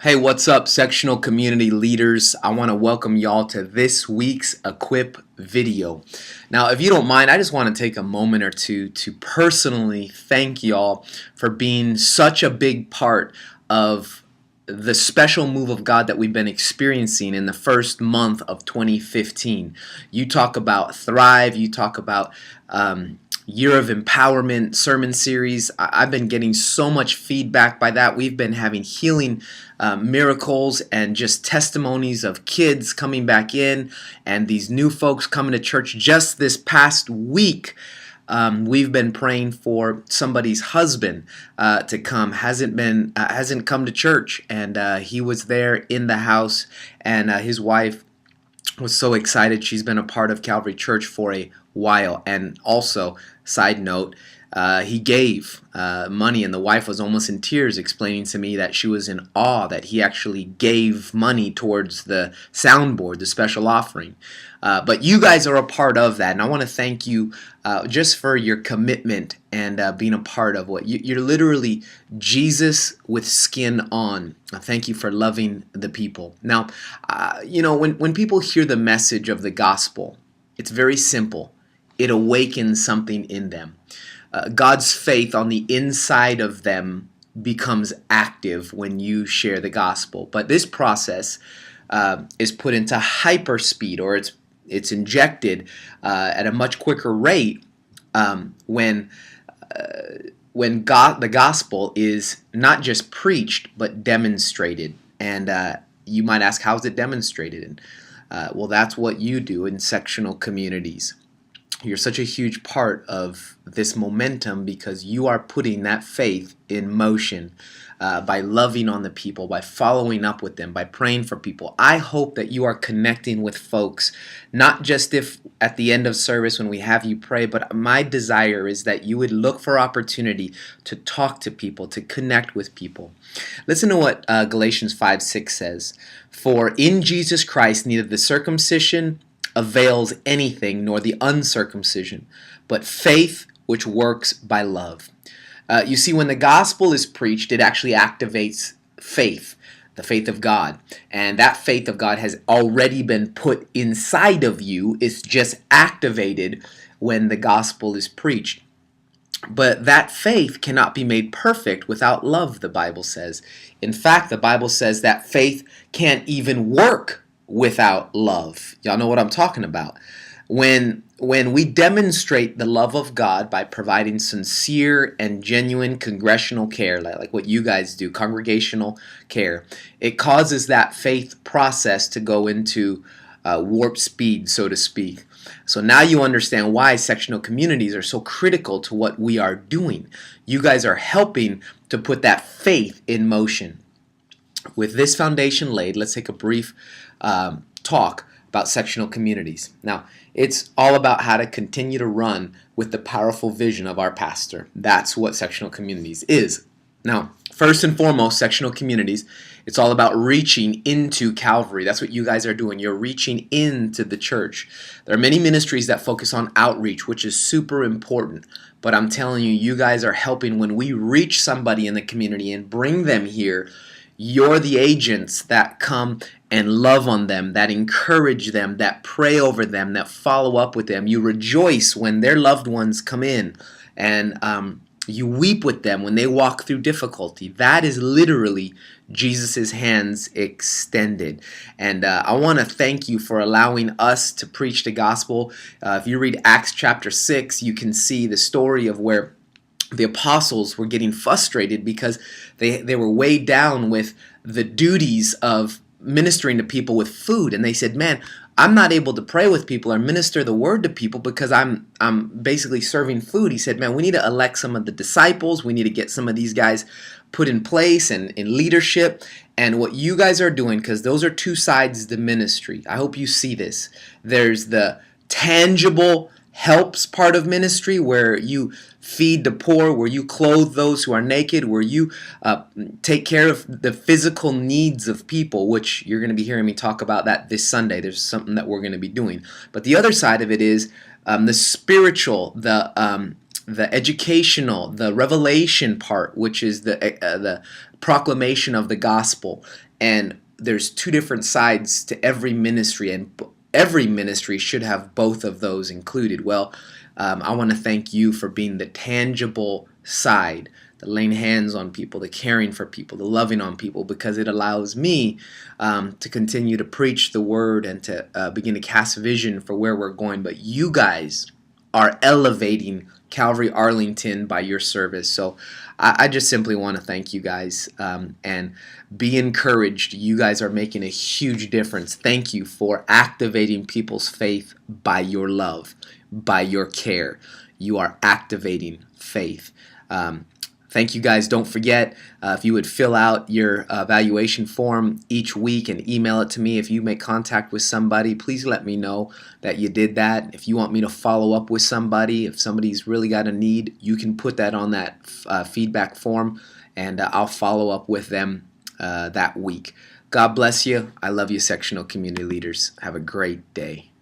Hey, what's up, sectional community leaders? I want to welcome y'all to this week's Equip video. Now, if you don't mind, I just want to take a moment or two to personally thank y'all for being such a big part of the special move of God that we've been experiencing in the first month of 2015. You talk about Thrive, you talk about Year of Empowerment sermon series. I've been getting so much feedback by that. We've been having healing miracles and just testimonies of kids coming back in and these new folks coming to church. Just this past week, we've been praying for somebody's husband to come. Hasn't come to church, and he was there in the house, and his wife was so excited. She's been a part of Calvary Church for a while. And also, side note, he gave money, and the wife was almost in tears, explaining to me that she was in awe that he actually gave money towards the soundboard, the special offering. But you guys are a part of that, and I want to thank you just for your commitment and being a part of what you're literally Jesus with skin on. Thank you for loving the people. Now, when people hear the message of the gospel, it's very simple. It awakens something in them. God's faith on the inside of them becomes active when you share the gospel. But this process is put into hyperspeed, or it's injected at a much quicker rate when the gospel is not just preached but demonstrated. And you might ask, how is it demonstrated? And well, that's what you do in sectional communities. You're such a huge part of this momentum because you are putting that faith in motion by loving on the people, by following up with them, by praying for people. I hope that you are connecting with folks, not just if at the end of service when we have you pray, but my desire is that you would look for opportunity to talk to people, to connect with people. Listen to what Galatians 5:6 says. For in Jesus Christ neither the circumcision avails anything, nor the uncircumcision, but faith which works by love. You see, when the gospel is preached, it actually activates faith, the faith of God. And that faith of God has already been put inside of you. It's just activated when the gospel is preached. But that faith cannot be made perfect without love, the Bible says. In fact, the Bible says that faith can't even work without love. Y'all know what I'm talking about. When we demonstrate the love of God by providing sincere and genuine congregational care, like what you guys do, congregational care, it causes that faith process to go into warp speed, so to speak. So now you understand why sectional communities are so critical to what we are doing. You guys are helping to put that faith in motion. With this foundation laid, let's take a brief talk about sectional communities. Now, it's all about how to continue to run with the powerful vision of our pastor. That's what sectional communities is. Now, first and foremost, sectional communities, it's all about reaching into Calvary. That's what you guys are doing. You're reaching into the church. There are many ministries that focus on outreach, which is super important. But I'm telling you, you guys are helping when we reach somebody in the community and bring them here. You're the agents that come and love on them, that encourage them, that pray over them, that follow up with them. You rejoice when their loved ones come in, and you weep with them when they walk through difficulty. That is literally Jesus' hands extended. And I want to thank you for allowing us to preach the gospel. If you read Acts chapter 6, you can see the story of where the apostles were getting frustrated because they were weighed down with the duties of ministering to people with food. And they said, man, I'm not able to pray with people or minister the word to people because I'm basically serving food. He said, man, we need to elect some of the disciples. We need to get some of these guys put in place and in leadership. And what you guys are doing, because those are two sides of the ministry. I hope you see this. There's the tangible helps part of ministry where you feed the poor, where you clothe those who are naked, where you take care of the physical needs of people, which you're going to be hearing me talk about that this Sunday. There's something that we're going to be doing. But the other side of it is the spiritual, the educational, the revelation part, which is the proclamation of the gospel. And there's two different sides to every ministry, and every ministry should have both of those included. Well, I want to thank you for being the tangible side, the laying hands on people, the caring for people, the loving on people, because it allows me to continue to preach the word and to begin to cast vision for where we're going. But you guys are elevating Calvary Arlington by your service. So I just simply want to thank you guys and be encouraged. You guys are making a huge difference. Thank you for activating people's faith by your love, by your care. You are activating faith. Thank you guys. Don't forget, if you would fill out your evaluation form each week and email it to me. If you make contact with somebody, please let me know that you did that. If you want me to follow up with somebody, if somebody's really got a need, you can put that on that feedback form, and I'll follow up with them that week. God bless you. I love you, sectional community leaders. Have a great day.